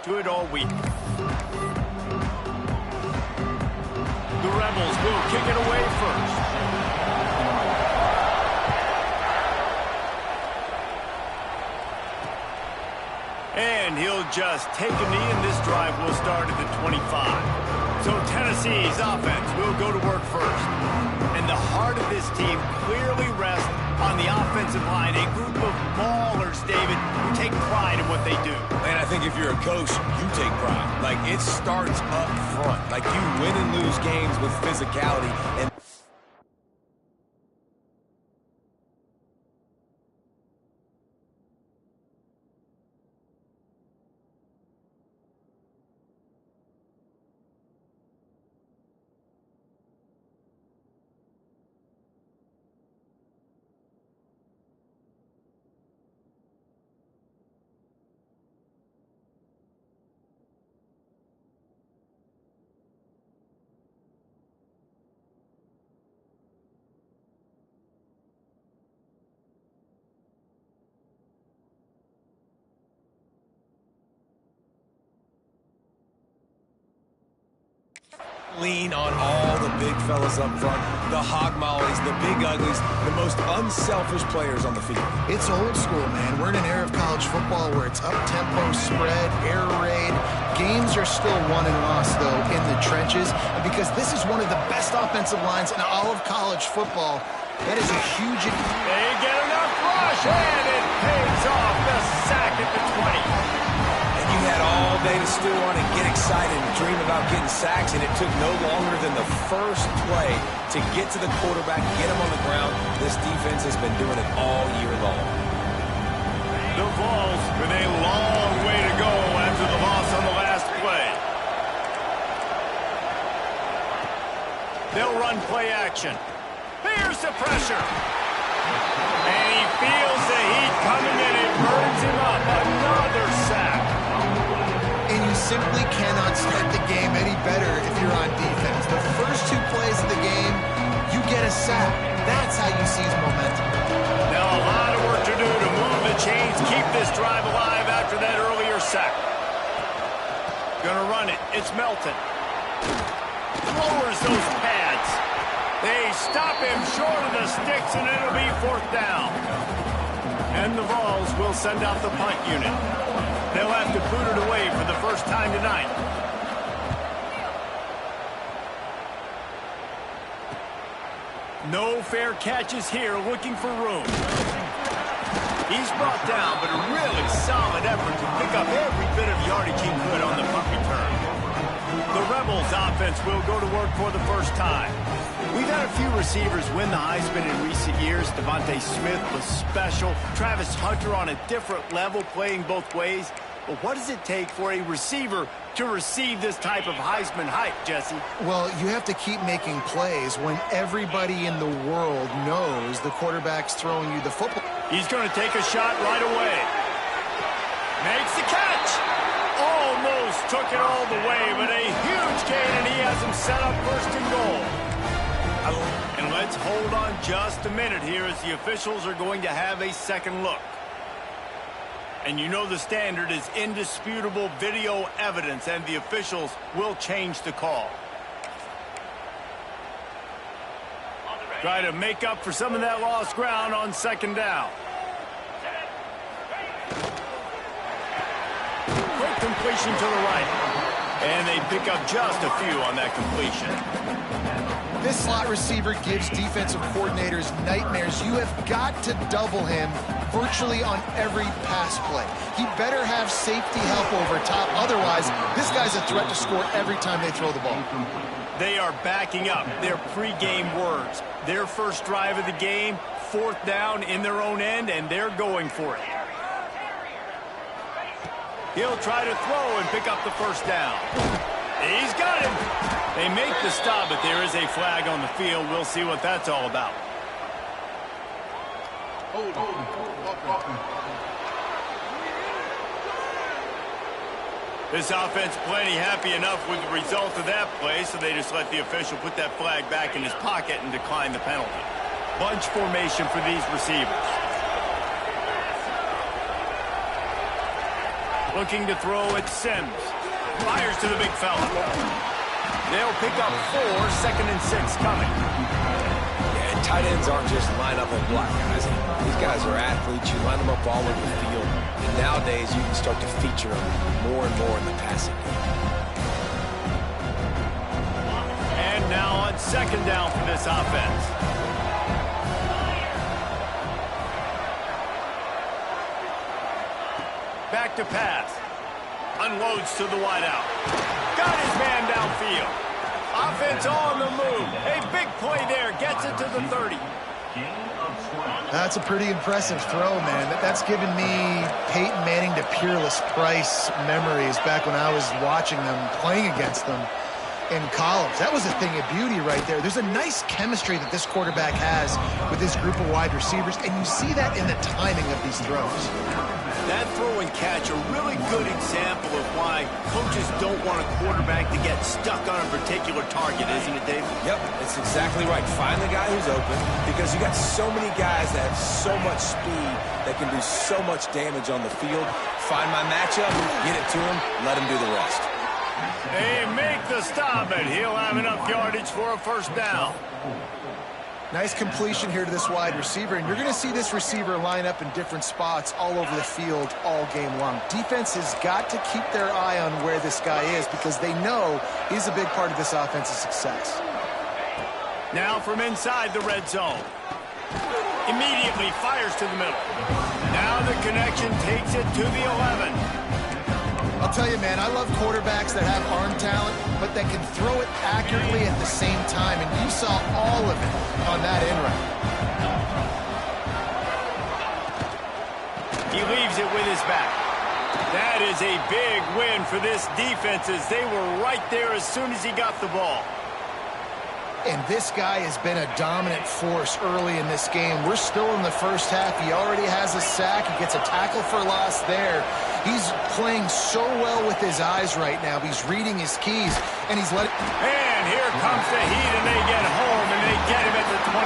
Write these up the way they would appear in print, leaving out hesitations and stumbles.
to it all week. The Rebels will kick it away first. And he'll just take a knee, and this drive will start at the 25. So Tennessee's offense will go to work first. And the heart of this team clearly rests on the offensive line, a group of ballers, David, who take pride in what they do. And I think if you're a coach, you take pride. Like, it starts up front. Like, you win and lose games with physicality. And lean on all the big fellas up front, the hog mollies, the big uglies, the most unselfish players on the field. It's old school, man. We're in an era of college football where it's up-tempo, spread, air raid. Games are still won and lost, though, in the trenches. And because this is one of the best offensive lines in all of college football, that is a huge... They get enough rush, and it pays off. The sack at the 20. You had all day to stew on and get excited and dream about getting sacks, and it took no longer than the first play to get to the quarterback, get him on the ground. This defense has been doing it all year long. The Vols with a long way to go after the loss on the last play. They'll run play action. Here's the pressure. And he feels the heat coming in. It burns him up. Another sack. And you simply cannot start the game any better if you're on defense. The first two plays of the game, you get a sack. That's how you seize momentum. Now a lot of work to do to move the chains, keep this drive alive after that earlier sack. Gonna run it. It's Melton. Lowers those pads. They stop him short of the sticks, and it'll be 4th down. And the Vols will send out the punt unit. They'll have to boot it away for the first time tonight. No fair catches here, looking for room. He's brought down, but a really solid effort to pick up every bit of yardage he could on the punt return. The Rebels offense will go to work for the first time. We've had a few receivers win the Heisman in recent years. Devontae Smith was special. Travis Hunter on a different level, playing both ways. But what does it take for a receiver to receive this type of Heisman hype, Jesse? Well, you have to keep making plays when everybody in the world knows the quarterback's throwing you the football. He's going to take a shot right away. Makes the catch. Almost took it all the way, but a huge gain, and he has him set up 1st and goal. And let's hold on just a minute here as the officials are going to have a second look. And you know the standard is indisputable video evidence, and the officials will change the call. Try to make up for some of that lost ground on 2nd down. Quick completion to the right. And they pick up just a few on that completion. This slot receiver gives defensive coordinators nightmares. You have got to double him virtually on every pass play. He better have safety help over top. Otherwise, this guy's a threat to score every time they throw the ball. They are backing up their pregame words. Their first drive of the game, 4th down in their own end, and they're going for it. He'll try to throw and pick up the 1st down. He's got him. They make the stop, but there is a flag on the field. We'll see what that's all about. This offense plenty happy enough with the result of that play, so they just let the official put that flag back in his pocket and decline the penalty. Bunch formation for these receivers. Looking to throw at Sims. Fires to the big fella. They'll pick up 4, 2nd and 6 coming. Yeah, and tight ends aren't just line up and block guys. These guys are athletes. You line them up all over the field. And nowadays, you can start to feature them more and more in the passing game. And now on 2nd down for this offense. Back to pass. Unloads to the wideout. Got his man downfield. Offense on the move. A big play there. Gets it to the 30. That's a pretty impressive throw, man. That's given me Peyton Manning to Peerless Price memories back when I was watching them, playing against them in college. That was a thing of beauty right there. There's a nice chemistry that this quarterback has with this group of wide receivers, and you see that in the timing of these throws. That throw and catch, a really good example of why coaches don't want a quarterback to get stuck on a particular target, isn't it, Dave? Yep, it's exactly right. Find the guy who's open, because you got so many guys that have so much speed that can do so much damage on the field. Find my matchup, get it to him, let him do the rest. They make the stop, and he'll have enough yardage for a 1st down. Nice completion here to this wide receiver, and you're going to see this receiver line up in different spots all over the field all game long. Defense has got to keep their eye on where this guy is because they know he's a big part of this offense's success. Now from inside the red zone. Immediately fires to the middle. Now the connection takes it to the 11. I'll tell you, man, I love quarterbacks that have arm talent, but that can throw it accurately at the same time, and you saw all of it on that end route. He leaves it with his back. That is a big win for this defense as they were right there as soon as he got the ball. And this guy has been a dominant force early in this game. We're still in the first half. He already has a sack. He gets a tackle for loss there. He's playing so well with his eyes right now. He's reading his keys, and he's letting... And here comes the heat, and they get home, and they get him at the 21.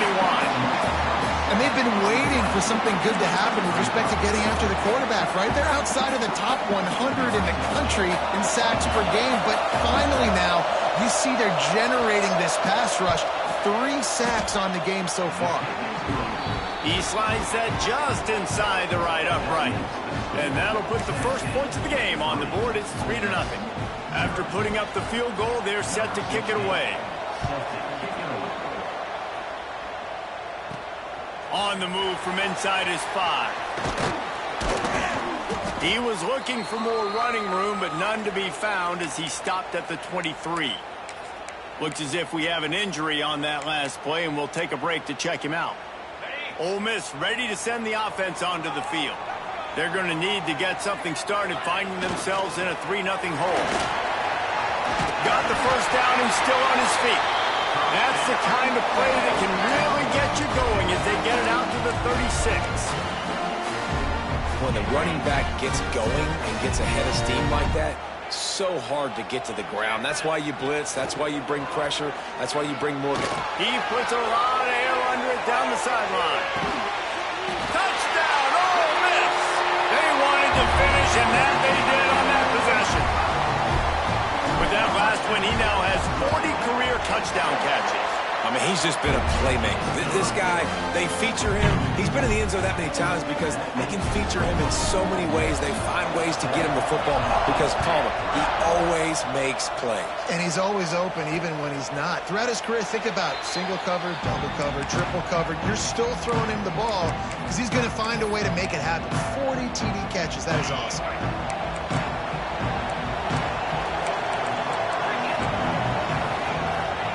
And they've been waiting for something good to happen with respect to getting after the quarterback, right? They're outside of the top 100 in the country in sacks per game, but finally now, you see they're generating this pass rush. 3 sacks on the game so far. He slides that just inside the right upright. And that'll put the first points of the game on the board. It's 3-0. After putting up the field goal, they're set to kick it away. On the move from inside his 5. He was looking for more running room, but none to be found as he stopped at the 23. Looks as if we have an injury on that last play, and we'll take a break to check him out. Ole Miss ready to send the offense onto the field. They're going to need to get something started, finding themselves in a 3-0 hole. Got the first down and still on his feet. That's the kind of play that can really get you going as they get it out to the 36. When the running back gets going and gets ahead of steam like that, so hard to get to the ground. That's why you blitz. That's why you bring pressure. That's why you bring more. He puts a lot of air under it down the sideline. Touchdown, Ole Miss! They wanted to finish, and that they did on that possession. With that last one, he now has 40 career touchdown catches. I mean, he's just been a playmaker. This guy, they feature him. He's been in the end zone that many times because they can feature him in so many ways. They find ways to get him the football because, Palmer, he always makes plays. And he's always open even when he's not. Throughout his career, think about single cover, double cover, triple cover. You're still throwing him the ball because he's going to find a way to make it happen. 40 TD catches. That is awesome.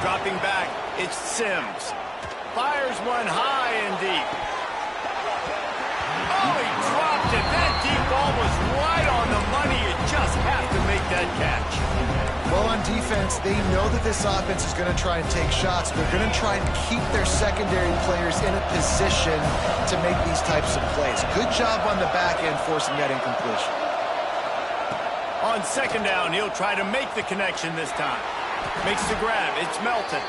Dropping back, it's Sims. Fires one high and deep. Oh, he dropped it. That deep ball was right on the money. You just have to make that catch. Well, on defense, they know that this offense is going to try and take shots. They're going to try and keep their secondary players in a position to make these types of plays. Good job on the back end forcing that incompletion. On 2nd down, he'll try to make the connection this time. Makes the grab. It's Melton.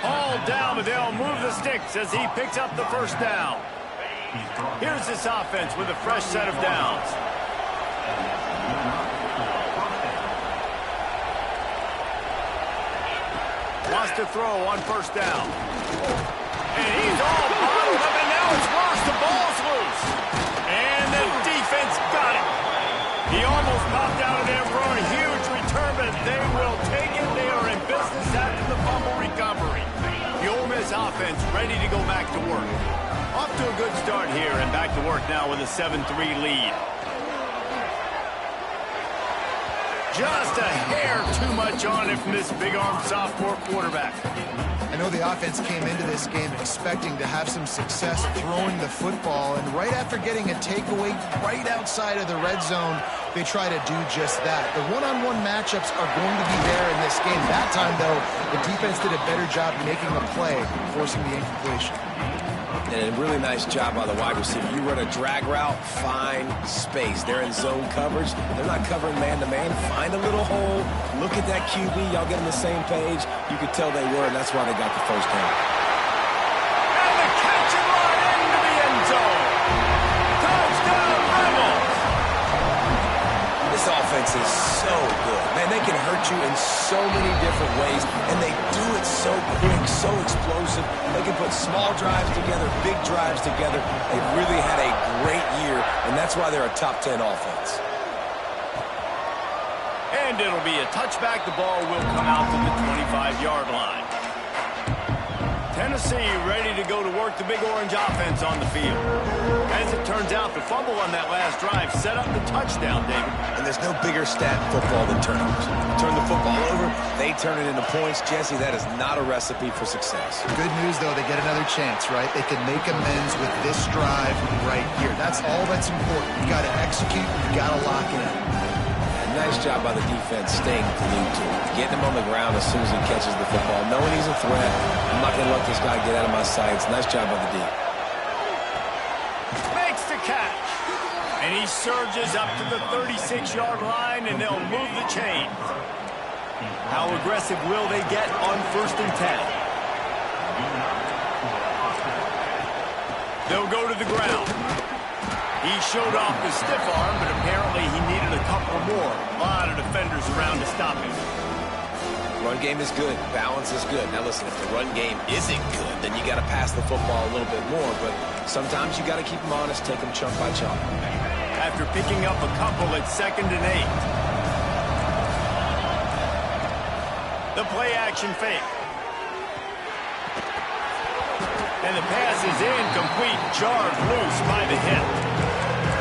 Hauled down, but they'll move the sticks as he picks up the first down. Here's this offense with a fresh set of downs. Wants to throw on first down. And he's all bottled up, and now it's worse. The ball's loose. And the defense got it. He almost popped out of there for a huge return, but they will take it. They are in business after the fumble recovery. The Ole Miss offense ready to go back to work. Off to a good start here, and back to work now with a 7-3 lead. Just a hair too much on it from this big-armed sophomore quarterback. I know the offense came into this game expecting to have some success throwing the football, and right after getting a takeaway right outside of the red zone, they try to do just that. The one-on-one matchups are going to be there in this game. That time, though, the defense did a better job making a play, forcing the incompletion. And a really nice job by the wide receiver. You run a drag route, find space. They're in zone coverage. They're not covering man-to-man. Find a little hole. Look at that QB. Y'all get on the same page. You could tell they were, and that's why they got the first down. And the catch and run into the end zone. Touchdown, Rebels! This offense is so good. Man, they can hurt you in so many different ways, and they do it so quick, so explosive. They can put small drives together, big drives together. They've really had a great year, and that's why they're a top 10 offense. And it'll be a touchback. The ball will come out to the 25-yard line. Tennessee ready to go to work the Big Orange offense on the field. As it turns out, the fumble on that last drive set up the touchdown, David. And there's no bigger stat in football than turnovers. Turn the football over, they turn it into points. Jesse, that is not a recipe for success. Good news, though, they get another chance, right? They can make amends with this drive right here. That's all that's important. You got to execute, you got to lock in. Nice job by the defense staying glued to him. Getting him on the ground as soon as he catches the football. Knowing he's a threat. I'm not going to let this guy get out of my sights. Nice job by the D. Makes the catch. And he surges up to the 36-yard line, and they'll move the chains. How aggressive will they get on 1st and 10? They'll go to the ground. He showed off the stiff arm, but apparently he needed a couple more. A lot of defenders around to stop him. Run game is good. Balance is good. Now listen, if the run game isn't good, then you got to pass the football a little bit more. But sometimes you got to keep them honest, take them chunk by chunk. After picking up a couple at 2nd and 8. The play action fake. And the pass is incomplete, jarred loose by the hip.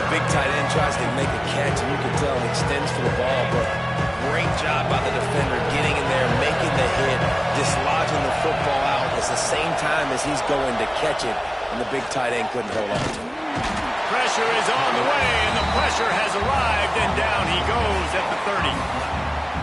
The big tight end tries to make a catch, and you can tell he extends for the ball, but great job by the defender getting in there, making the hit, dislodging the football out at the same time as he's going to catch it, and the big tight end couldn't hold on to it. Pressure is on the way, and the pressure has arrived, and down he goes at the 30.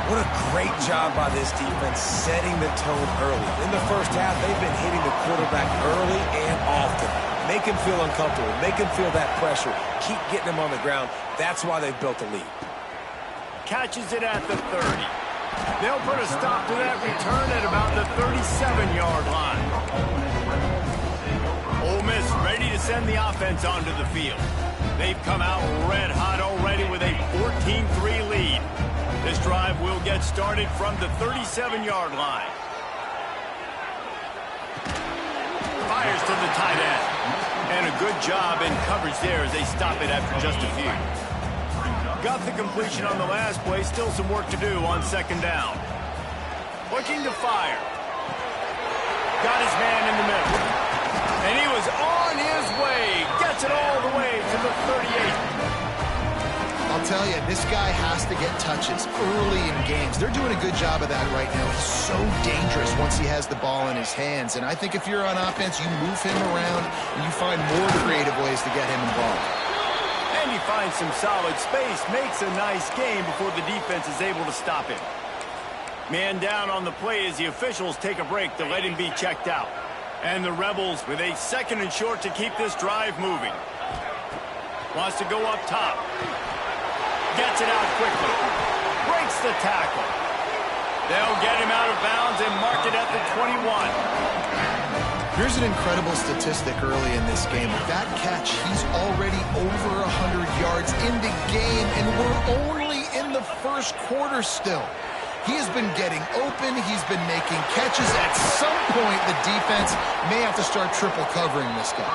What a great job by this defense setting the tone early. In the first half, they've been hitting the quarterback early and often. Make him feel uncomfortable. Make him feel that pressure. Keep getting him on the ground. That's why they've built a lead. Catches it at the 30. They'll put a stop to that return at about the 37-yard line. Ole Miss ready to send the offense onto the field. They've come out red hot already with a 14-3 lead. This drive will get started from the 37-yard line. Fires to the tight end. And a good job in coverage there as they stop it after just a few. Got the completion on the last play. Still some work to do on 2nd down. Looking to fire. Got his man in the middle. And he was on his way. Gets it all the way to the 38. I'll tell you, this guy has to get touches early in games. They're doing a good job of that right now. He's so dangerous once he has the ball in his hands. And I think if you're on offense, you move him around and you find more creative ways to get him involved. And he finds some solid space, makes a nice game before the defense is able to stop him. Man down on the play as the officials take a break to let him be checked out. And the Rebels with a 2nd and short to keep this drive moving. Wants to go up top. Gets it out quickly. Breaks the tackle. They'll get him out of bounds and mark it at the 21. Here's an incredible statistic early in this game. With that catch, he's already over 100 yards in the game, and we're only in the first quarter still. He has been getting open. He's been making catches. At some point, the defense may have to start triple covering this guy.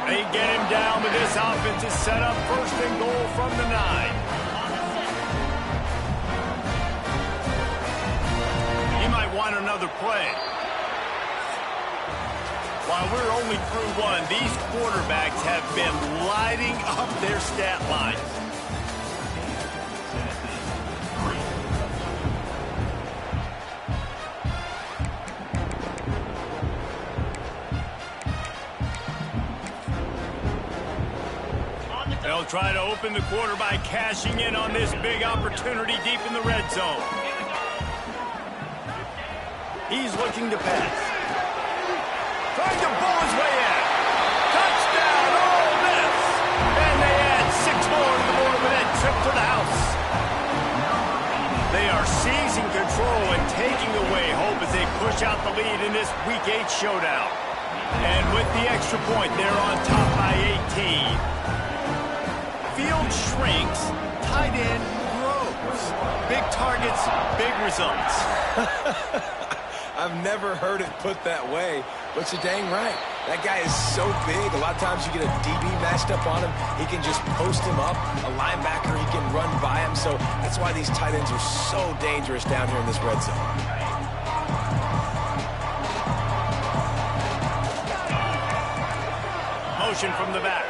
They get him down, but this offense is set up first and goal from the 9. He might want another play. While we're only through one, these quarterbacks have been lighting up their stat lines. They'll try to open the quarter by cashing in on this big opportunity deep in the red zone. He's looking to pass. Trying to pull his way in. Touchdown, Ole Miss! And they add 6 more to the board with that trip to the house. They are seizing control and taking away hope as they push out the lead in this Week 8 showdown. And with the extra point, they're on top by 18. Field shrinks, tight end grows. Big targets, big results. I've never heard it put that way, but you're dang right. That guy is so big. A lot of times you get a DB matched up on him. He can just post him up. A linebacker, he can run by him. So that's why these tight ends are so dangerous down here in this red zone. Motion from the back.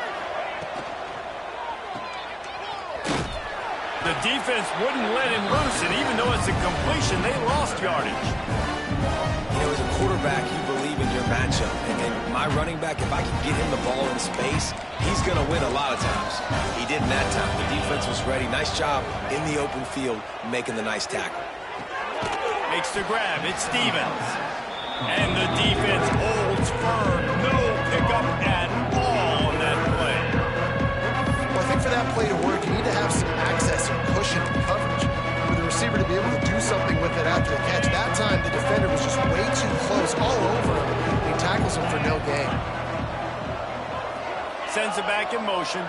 The defense wouldn't let him loose, and even though it's a completion, they lost yardage. You know, as a quarterback, you believe in your matchup. And my running back, if I can get him the ball in space, he's going to win a lot of times. He didn't that time. The defense was ready. Nice job in the open field making the nice tackle. Makes the grab. It's Stevens. And the defense holds firm. No pickup at all on that play. Well, I think for that play to work, you need to have some access and cushion and coverage for the receiver to be able to do something with it after the catch. That time, the defender was just way too close, all over him. He tackles him for no gain. Sends it back in motion.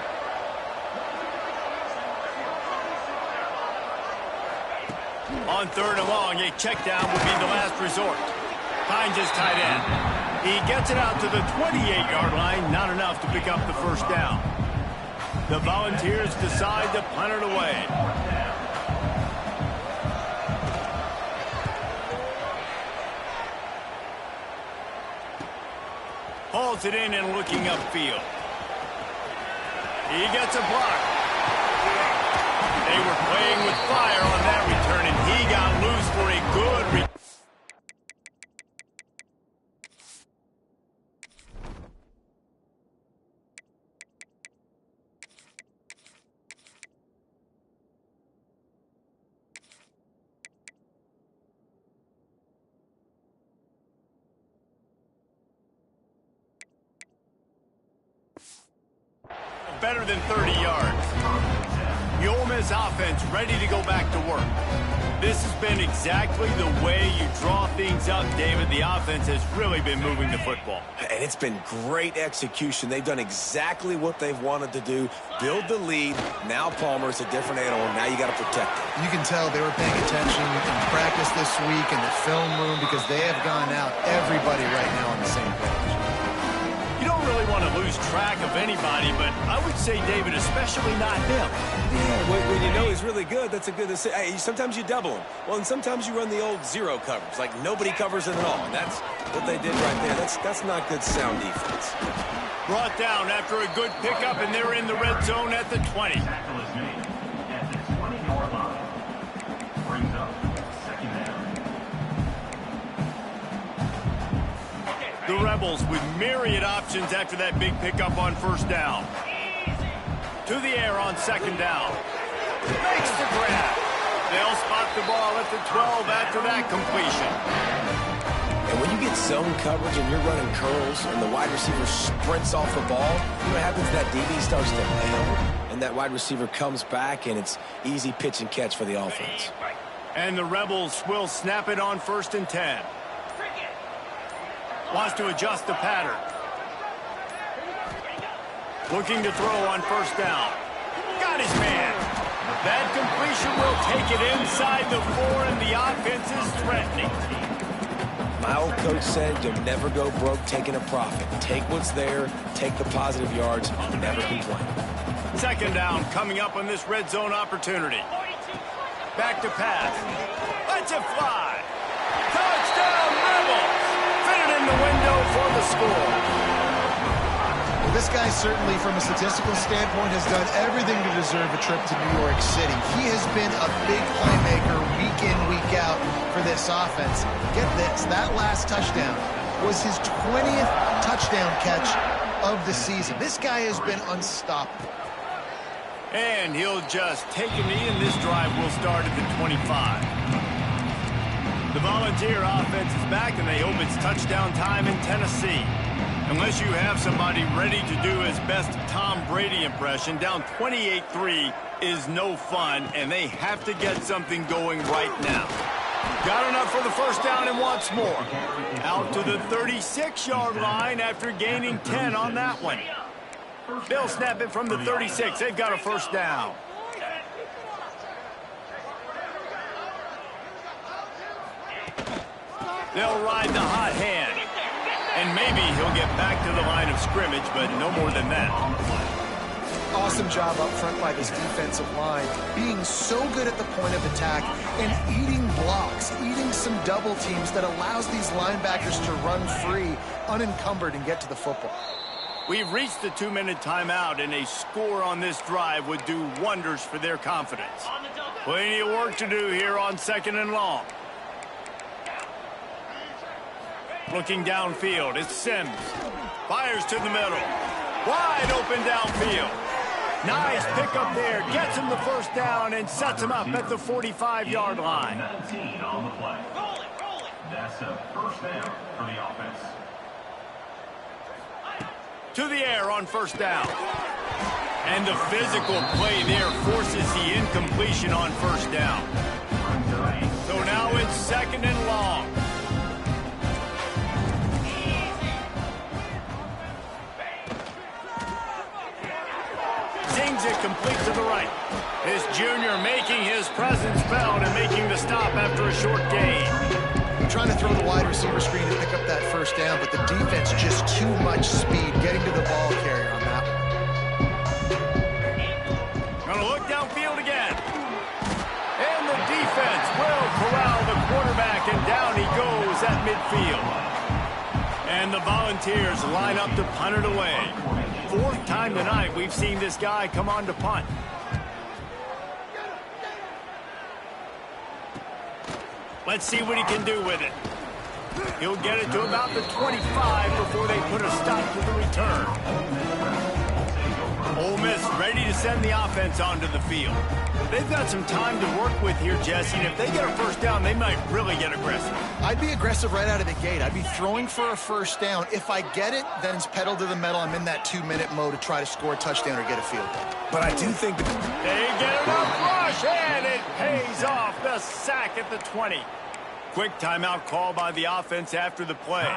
On 3rd and long, a check down would be the last resort. Finds his tight end. He gets it out to the 28-yard line, not enough to pick up the first down. The Volunteers decide to punt it away. Hauls it in and looking upfield. He gets a block. They were playing with fire on that return, and he got loose for a good return. Better than 30 yards. The Ole Miss offense ready to go back to work. This has been exactly the way you draw things up, David. The offense has really been moving the football. And it's been great execution. They've done exactly what they've wanted to do. Build the lead. Now Palmer's a different animal. Now you got to protect it. You can tell they were paying attention in practice this week in the film room because they have gone out, everybody right now on the same page. You don't really want to lose track of anybody, but I would say, David, especially not him. Yeah, when you know he's really good, that's a good to say. Hey, sometimes you double him. Well, and sometimes you run the old zero coverage, like nobody covers it at all. And that's what they did right there. That's not good sound defense. Brought down after a good pickup, and they're in the red zone at the 20. The Rebels with myriad options after that big pickup on 1st down. To the air on 2nd down. Makes the grab. They'll spot the ball at the 12 after that completion. And when you get zone coverage and you're running curls and the wide receiver sprints off the ball, you know what happens? That DB starts to bail, and that wide receiver comes back, and it's easy pitch and catch for the offense. And the Rebels will snap it on 1st and 10. Wants to adjust the pattern. Looking to throw on 1st down. Got his man. That completion will take it inside the 4, and the offense is threatening. My old coach said you'll never go broke taking a profit. Take what's there, take the positive yards, and never complain. Second down coming up on this red zone opportunity. Back to pass. Let's it fly. Touchdown, Rebels. Fit it in the window for the score. Well, this guy certainly, from a statistical standpoint, has done everything to deserve a trip to New York City. He has been a big playmaker week in, week out for this offense. Get this, that last touchdown was his 20th touchdown catch of the season. This guy has been unstoppable. And he'll just take a knee, and this drive will start at the 25. The Volunteer offense is back, and they hope it's touchdown time in Tennessee. Unless you have somebody ready to do his best Tom Brady impression, down 28-3 is no fun, and they have to get something going right now. Got enough for the first down and wants more. Out to the 36-yard line after gaining 10 on that one. They'll snap it from the 36. They've got a first down. They'll ride the hot hand. And maybe he'll get back to the line of scrimmage, but no more than that. Awesome job up front by this defensive line, being so good at the point of attack and eating blocks, eating some double teams that allows these linebackers to run free, unencumbered, and get to the football. We've reached the 2-minute timeout, and a score on this drive would do wonders for their confidence. Plenty of work to do here on 2nd and long. Looking downfield, it's Sims. Fires to the middle. Wide open downfield. Nice pickup there. Gets him the first down and sets him up at the 45-yard line. That's a first down for the offense. To the air on first down. And the physical play there forces the incompletion on first down. So now it's 2nd and long. Zings it complete to the right. This junior making his presence felt and making the stop after a short gain. Trying to throw the wide receiver screen to pick up that first down, but the defense just too much speed getting to the ball carrier on that one. Gonna look downfield again. And the defense will corral the quarterback, and down he goes at midfield. And the Volunteers line up to punt it away. 4th time tonight we've seen this guy come on to punt. Let's see what he can do with it. He'll get it to about the 25 before they put a stop to the return. Ole Miss ready to send the offense onto the field. They've got some time to work with here, Jesse, and if they get a first down, they might really get aggressive. I'd be aggressive right out of the gate. I'd be throwing for a first down. If I get it, then it's pedal to the metal. I'm in that 2-minute mode to try to score a touchdown or get a field goal. But I do think that they get enough rush, and it pays off. The sack at the 20. Quick timeout call by the offense after the play.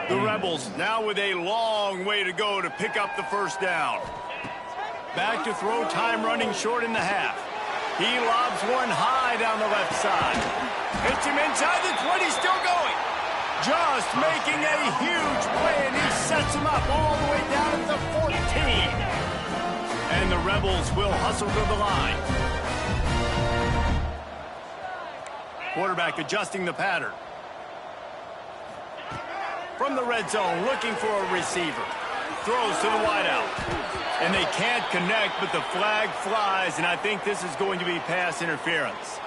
The Rebels now with a long way to go to pick up the first down. Back to throw, time running short in the half. He lobs one high down the left side. Hits him inside the 20, still going. Just making a huge play, and he sets him up all the way down at the 14. And the Rebels will hustle to the line. Quarterback adjusting the pattern. From the red zone, looking for a receiver. Throws to the wideout. And they can't connect, but the flag flies, and I think this is going to be pass interference.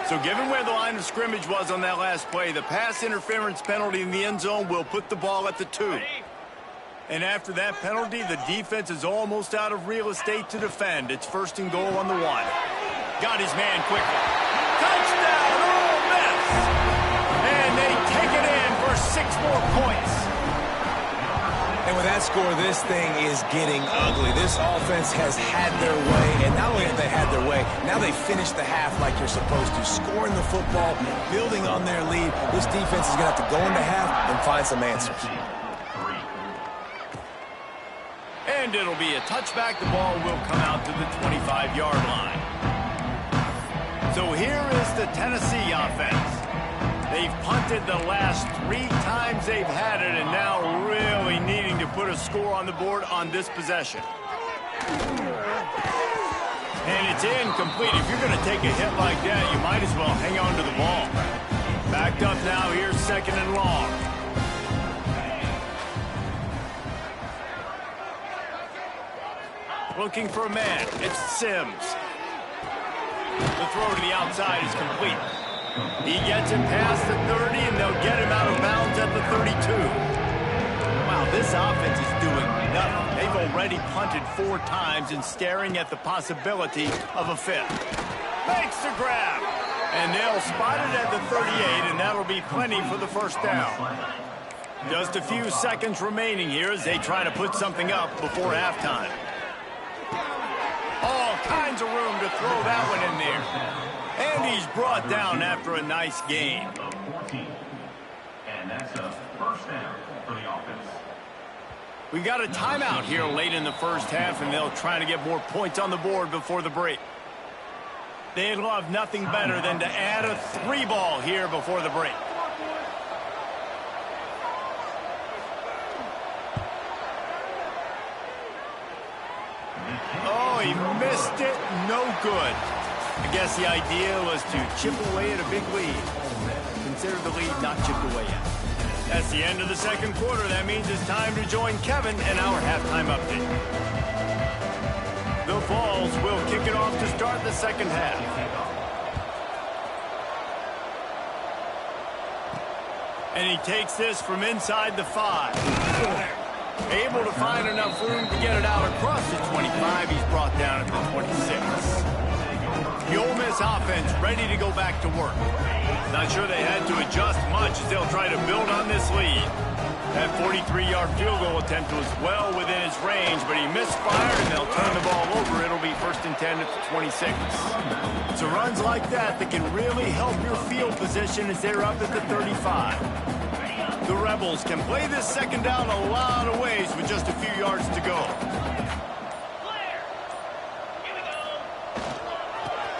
So given where the line of scrimmage was on that last play, the pass interference penalty in the end zone will put the ball at the 2. And after that penalty, the defense is almost out of real estate to defend. It's 1st and goal on the 1. Got his man quickly. Touchdown, Ole Miss! And they take it in for 6 more points. And with that score, this thing is getting ugly. This offense has had their way, and not only have they had their way, now they finished the half like you're supposed to, scoring the football, building on their lead. This defense is going to have to go into half and find some answers. And it'll be a touchback. The ball will come out to the 25-yard line. So here is the Tennessee offense. They've punted the last 3 times they've had it, and now really needing to put a score on the board on this possession. And it's incomplete. If you're going to take a hit like that, you might as well hang on to the ball. Backed up now. Here's 2nd and long. Looking for a man. It's Sims. The throw to the outside is complete. He gets it past the 30, and they'll get him out of bounds at the 32. Wow, this offense is doing nothing. They've already punted 4 times and staring at the possibility of a 5th. Makes the grab. And they'll spot it at the 38, and that'll be plenty for the first down. Just a few seconds remaining here as they try to put something up before halftime. All kinds of room to throw that one in there. And he's brought down after a nice gain. And that's a first down for the offense. We've got a timeout here late in the first half, and they'll try to get more points on the board before the break. They'd love nothing better than to add a 3 ball here before the break. Oh, he missed it. No good. I guess the idea was to chip away at a big lead. Consider the lead not chipped away yet. That's the end of the second quarter. That means it's time to join Kevin and our halftime update. The Vols will kick it off to start the second half. And he takes this from inside the 5. Able to find enough room to get it out across the 25. He's brought down at the 26. The Ole Miss offense ready to go back to work. Not sure they had to adjust much as they'll try to build on this lead. That 43-yard field goal attempt was well within his range, but he misfired, and they'll turn the ball over. It'll be 1st and 10 at the 26. So runs like that can really help your field position as they're up at the 35. The Rebels can play this second down a lot of ways with just a few yards to go.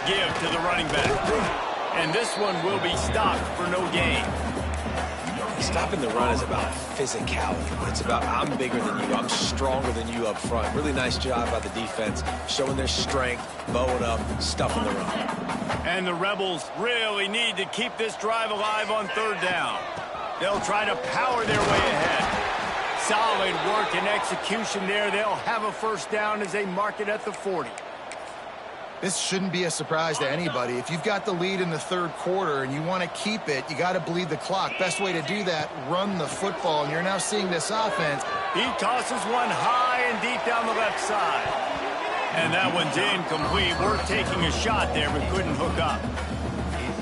Give to the running back. And this one will be stopped for no gain. Stopping the run is about physicality. It's about I'm bigger than you. I'm stronger than you up front. Really nice job by the defense, showing their strength, bowing up, stuffing the run. And the Rebels really need to keep this drive alive on 3rd down. They'll try to power their way ahead. Solid work and execution there. They'll have a first down as they mark it at the 40. This shouldn't be a surprise to anybody. If you've got the lead in the 3rd quarter and you want to keep it, you got to bleed the clock. Best way to do that, run the football. And you're now seeing this offense. He tosses one high and deep down the left side. And that one's incomplete. We're taking a shot there, but couldn't hook up.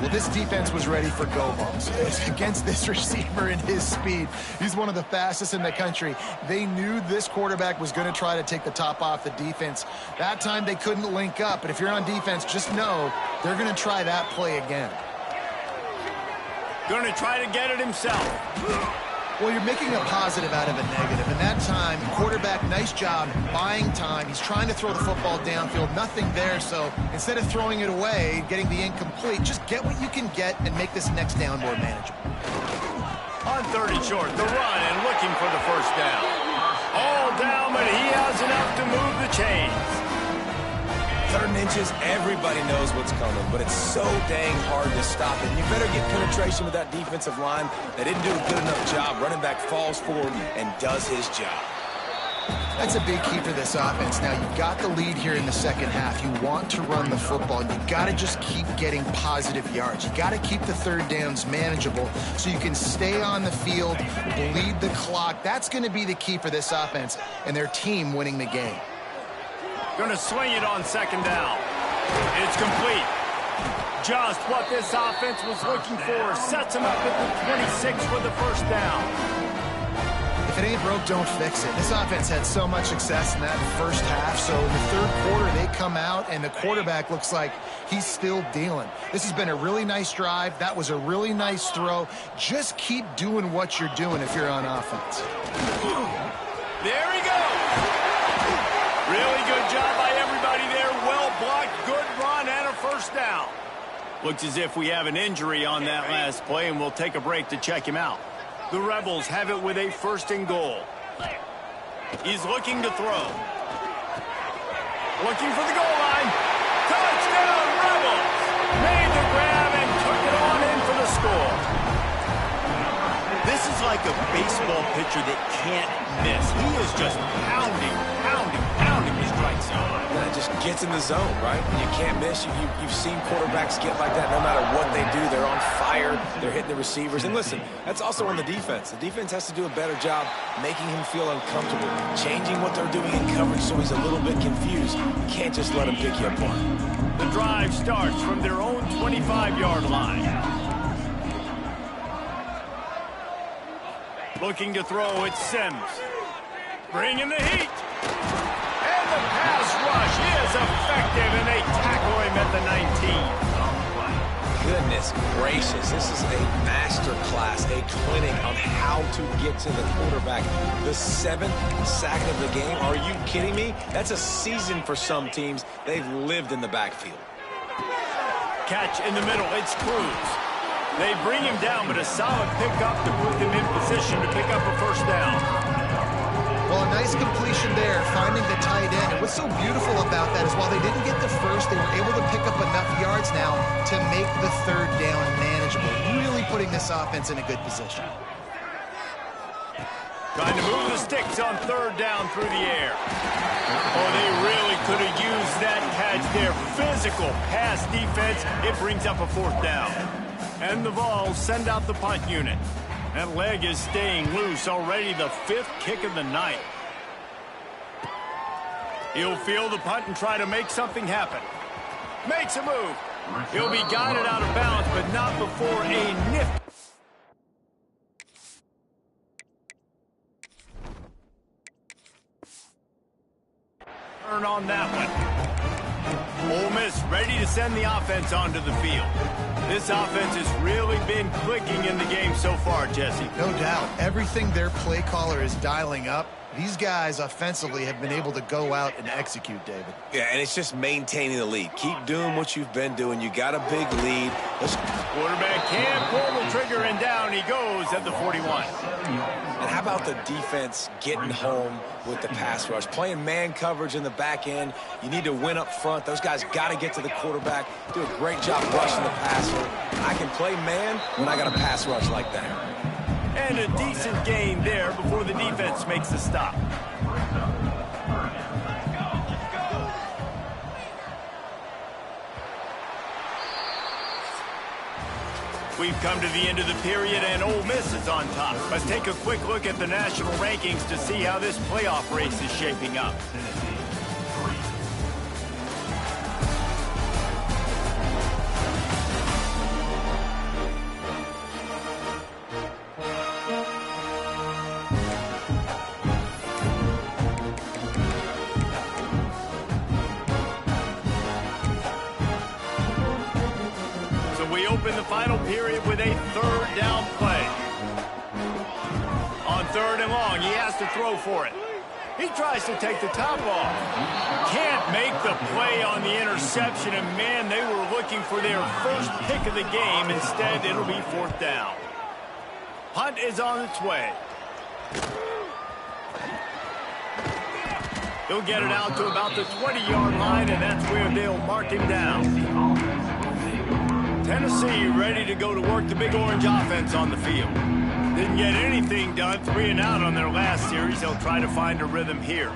Well, this defense was ready for go balls. Against this receiver and his speed, he's one of the fastest in the country. They knew this quarterback was going to try to take the top off the defense. That time they couldn't link up, but if you're on defense, just know they're going to try that play again. Going to try to get it himself. Well, you're making a positive out of a negative, and that time, quarterback, nice job buying time. He's trying to throw the football downfield, nothing there, so instead of throwing it away, getting the incomplete, just get what you can get and make this next down more manageable. On 3rd and short, the run and looking for the first down. All down, but he has enough to move the chains. 3rd and inches, everybody knows what's coming, but it's so dang hard to stop it. And you better get penetration with that defensive line. They didn't do a good enough job. Running back falls forward and does his job. That's a big key for this offense. Now, you've got the lead here in the second half. You want to run the football, and you've got to just keep getting positive yards. You got to keep the 3rd downs manageable so you can stay on the field, bleed the clock. That's going to be the key for this offense and their team winning the game. Going to swing it on 2nd down. It's complete. Just what this offense was looking for. Sets him up at the 26 for the first down. If it ain't broke, don't fix it. This offense had so much success in that first half, so in the 3rd quarter, they come out, and the quarterback looks like he's still dealing. This has been a really nice drive. That was a really nice throw. Just keep doing what you're doing if you're on offense. There he goes. job by everybody there. Well blocked, good run, and a first down. Looks as if we have an injury on that last play, and we'll take a break to check him out. The Rebels have it with a 1st and goal. He's looking to throw. Looking for the goal line. Touchdown, Rebels! Made the grab and took it on in for the score. This is like a baseball pitcher that can't miss. He is just pounding his strike zone. And it just gets in the zone, right? You can't miss. You've seen quarterbacks get like that no matter what they do. They're on fire. They're hitting the receivers. And listen, that's also on the defense. The defense has to do a better job making him feel uncomfortable, changing what they're doing in coverage so he's a little bit confused. You can't just let him pick you apart. The drive starts from their own 25-yard line. Looking to throw, it's Sims. Bringing the heat. And the pass rush is effective, and they tackle him at the 19. Goodness gracious, this is a master class, a clinic on how to get to the quarterback. The 7th sack of the game, are you kidding me? That's a season for some teams. They've lived in the backfield. Catch in the middle, it's Cruz. They bring him down, but a solid pickup to put them in position to pick up a first down. Well, a nice completion there, finding the tight end. And what's so beautiful about that is while they didn't get the first, they were able to pick up enough yards now to make the 3rd down manageable. Really putting this offense in a good position. Trying to move the sticks on 3rd down through the air. Oh, they really could have used that catch there. Physical pass defense. It brings up a 4th down. And the Vols send out the punt unit. That leg is staying loose, already the 5th kick of the night. He'll field the punt and try to make something happen. Makes a move. He'll be guided out of bounds, but not before a nifty. Turn on that one. Ole Miss ready to send the offense onto the field. This offense has really been clicking in the game so far, Jesse. No doubt. Everything their play caller is dialing up, these guys offensively have been able to go out and execute, David. Yeah, and it's just maintaining the lead. Keep doing what you've been doing. You got a big lead. Quarterback can't pull the trigger, and down he goes at the 41. And how about the defense getting home with the pass rush? Playing man coverage in the back end. You need to win up front. Those guys got to get to the quarterback. Do a great job rushing the passer. I can play man when I got a pass rush like that. And a decent gain there before the defense makes the stop. We've come to the end of the period, and Ole Miss is on top. Let's take a quick look at the national rankings to see how this playoff race is shaping up. Open the final period with a 3rd down play. On 3rd and long, he has to throw for it. He tries to take the top off. Can't make the play on the interception, and man, they were looking for their first pick of the game. Instead, it'll be 4th down. Punt is on its way. He'll get it out to about the 20-yard line, and that's where they'll mark him down. Tennessee ready to go to work the Big Orange offense on the field. Didn't get anything done, 3 and out on their last series. They'll try to find a rhythm here.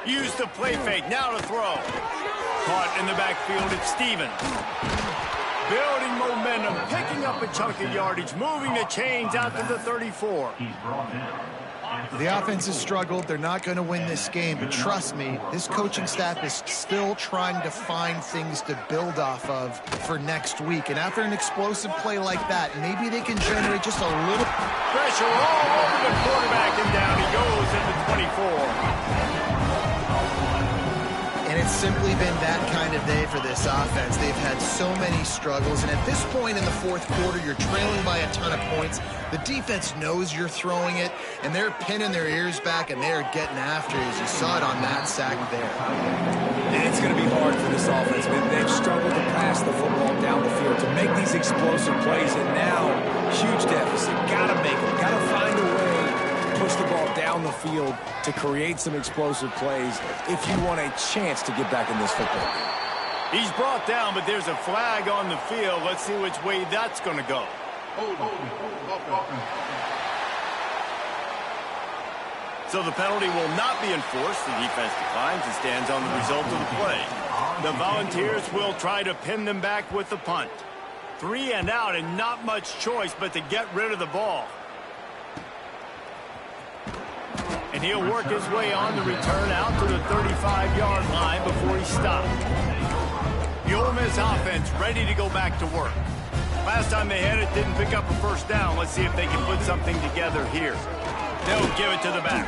Use the play fake, now to throw. Caught in the backfield, it's Stevens. Building momentum, picking up a chunk of yardage, moving the chains out to the 34. The offense has struggled. They're not going to win this game, but trust me, this coaching staff is still trying to find things to build off of for next week. And after an explosive play like that, maybe they can generate just a little pressure all over the quarterback, and down he goes at the 24. And it's simply been that kind of day for this offense. They've had so many struggles, and at this point in the 4th quarter, you're trailing by a ton of points. The defense knows you're throwing it, and they're pinning their ears back, and they're getting after it, as you saw it on that sack there. And it's going to be hard for this offense. They've struggled to pass the football down the field to make these explosive plays, and now, huge deficit. Got to make them. Got to find a way to push the ball down the field to create some explosive plays if you want a chance to get back in this football game. He's brought down, but there's a flag on the field. Let's see which way that's going to go. So the penalty will not be enforced. The defense declines and stands on the result of the play. The Volunteers will try to pin them back with the punt. 3 and out, and not much choice but to get rid of the ball. And he'll work his way on the return out to the 35-yard line before he stopped. The Ole Miss offense ready to go back to work. Last time they had it, didn't pick up a first down. Let's see if they can put something together here. They'll give it to the back.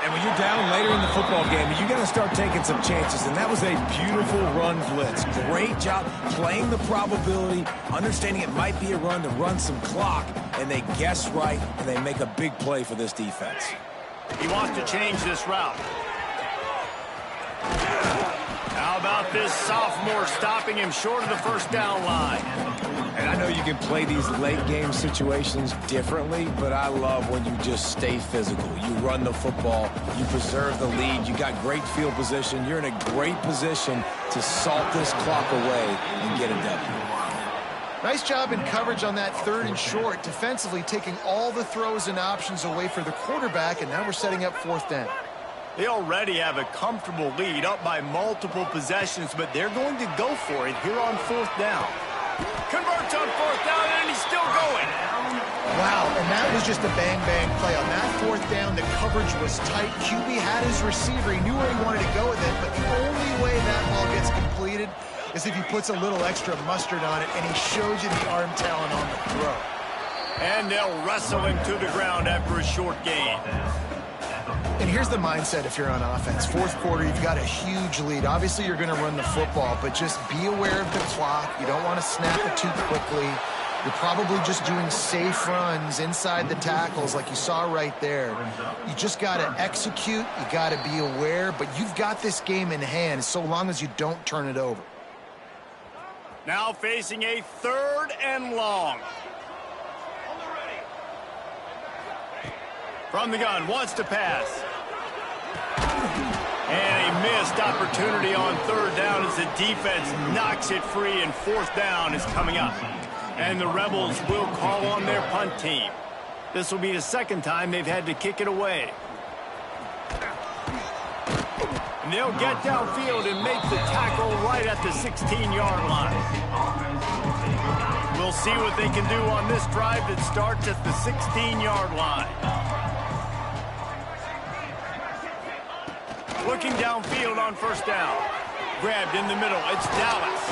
And when you're down later in the football game, you got to start taking some chances. And that was a beautiful run blitz. Great job playing the probability, understanding it might be a run to run some clock. And they guess right, and they make a big play for this defense. He wants to change this route. How about this sophomore stopping him short of the first down line? And I know you can play these late-game situations differently, but I love when you just stay physical. You run the football, you preserve the lead, you got great field position. You're in a great position to salt this clock away and get a W. Nice job in coverage on that 3rd and short, defensively taking all the throws and options away for the quarterback, and now we're setting up 4th down. They already have a comfortable lead, up by multiple possessions, but they're going to go for it here on 4th down. Converts on 4th down, and he's still going. Wow, and that was just a bang-bang play. On that 4th down, the coverage was tight. QB had his receiver. He knew where he wanted to go with it, but the only way that ball gets completed is if he puts a little extra mustard on it, and he shows you the arm talent on the throw. And they'll wrestle him to the ground after a short gain. And here's the mindset if you're on offense. 4th quarter, you've got a huge lead. Obviously, you're going to run the football, but just be aware of the clock. You don't want to snap it too quickly. You're probably just doing safe runs inside the tackles like you saw right there. You just got to execute. You got to be aware, but you've got this game in hand so long as you don't turn it over. Now facing a 3rd and long. From the gun, wants to pass. And a missed opportunity on 3rd down as the defense knocks it free, and 4th down is coming up. And the Rebels will call on their punt team. This will be the 2nd time they've had to kick it away. And they'll get downfield and make the tackle right at the 16-yard line. We'll see what they can do on this drive that starts at the 16-yard line. Looking downfield on 1st down. Grabbed in the middle. It's Dallas.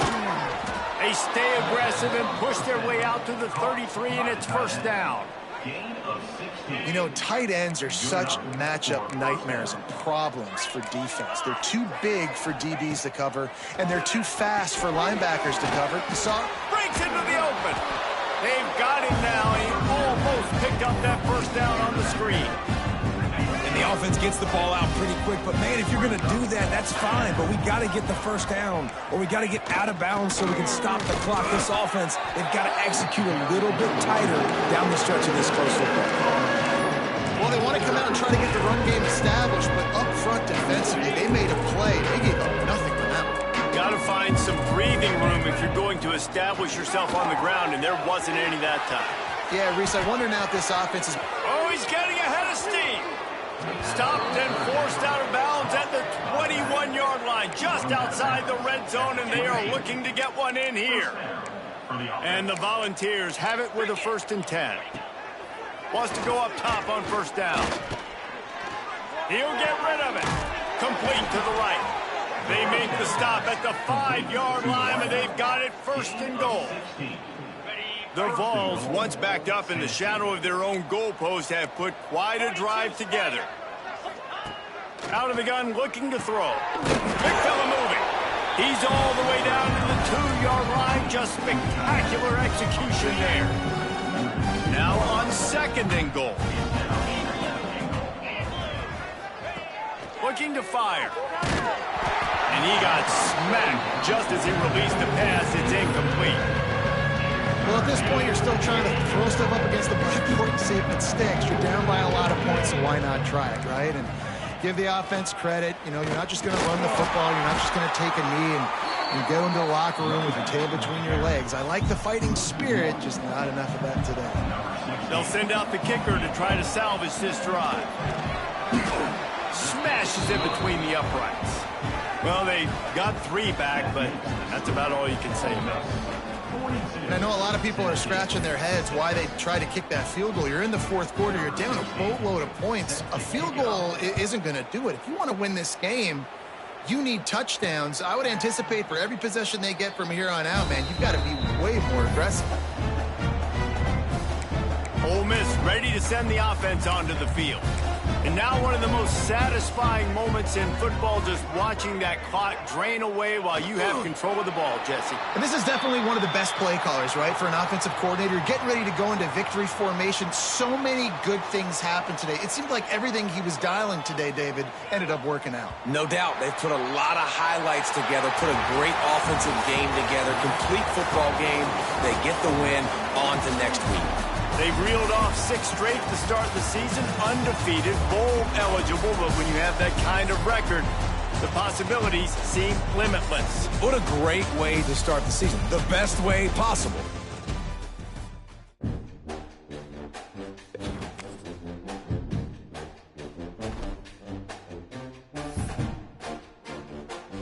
They stay aggressive and push their way out to the 33, and it's 1st down. You know, tight ends are such matchup nightmares and problems for defense. They're too big for DBs to cover, and they're too fast for linebackers to cover. You saw breaks into the open. They've got him now. He almost picked up that 1st down on the screen. And the offense gets the ball out pretty quick, but man, if you're going to do that, that's fine, but we got to get the 1st down, or we got to get out of bounds so we can stop the clock. This offense, they've got to execute a little bit tighter down the stretch of this close football. Well, they want to come out and try to get the run game established, but up front defensively, they made a play. They gave up nothing for that one. Got to find some breathing room if you're going to establish yourself on the ground, and there wasn't any that time. Yeah, Reese, I wonder now if this offense is... Oh, he's getting ahead of steam. Stopped and forced out of bounds at the 21-yard line, just outside the red zone, and they are looking to get one in here. And the Volunteers have it with a 1st and 10. Wants to go up top on 1st down. He'll get rid of it. Complete to the right. They make the stop at the 5-yard line, and they've got it 1st and goal. The Vols, once backed up in the shadow of their own goalpost, have put quite a drive together. Out of the gun, looking to throw. Big fella moving. He's all the way down to the 2-yard line. Just spectacular execution there. Now on 2nd and goal. Looking to fire. And he got smacked just as he released the pass. It's incomplete. Well, at this point, you're still trying to throw stuff up against the blackboard and see if it sticks. You're down by a lot of points, so why not try it, right? And give the offense credit. You know, you're not just going to run the football. You're not just going to take a knee and go into the locker room with your tail between your legs. I like the fighting spirit, just not enough of that today. They'll send out the kicker to try to salvage this drive. Smashes in between the uprights. Well, they got 3 back, but that's about all you can say about it. And I know a lot of people are scratching their heads why they try to kick that field goal. You're in the 4th quarter. You're down a boatload of points. A field goal isn't going to do it. If you want to win this game, you need touchdowns. I would anticipate for every possession they get from here on out, man, you've got to be way more aggressive. Ole Miss ready to send the offense onto the field. And now one of the most satisfying moments in football, just watching that clock drain away while you have control of the ball, Jesse. And this is definitely one of the best play callers, right, for an offensive coordinator. Getting ready to go into victory formation. So many good things happened today. It seemed like everything he was dialing today, David, ended up working out. No doubt. They've put a lot of highlights together, put a great offensive game together, complete football game. They get the win. On to next week. They've reeled off 6 straight to start the season, undefeated, bowl eligible, but when you have that kind of record, the possibilities seem limitless. What a great way to start the season. The best way possible.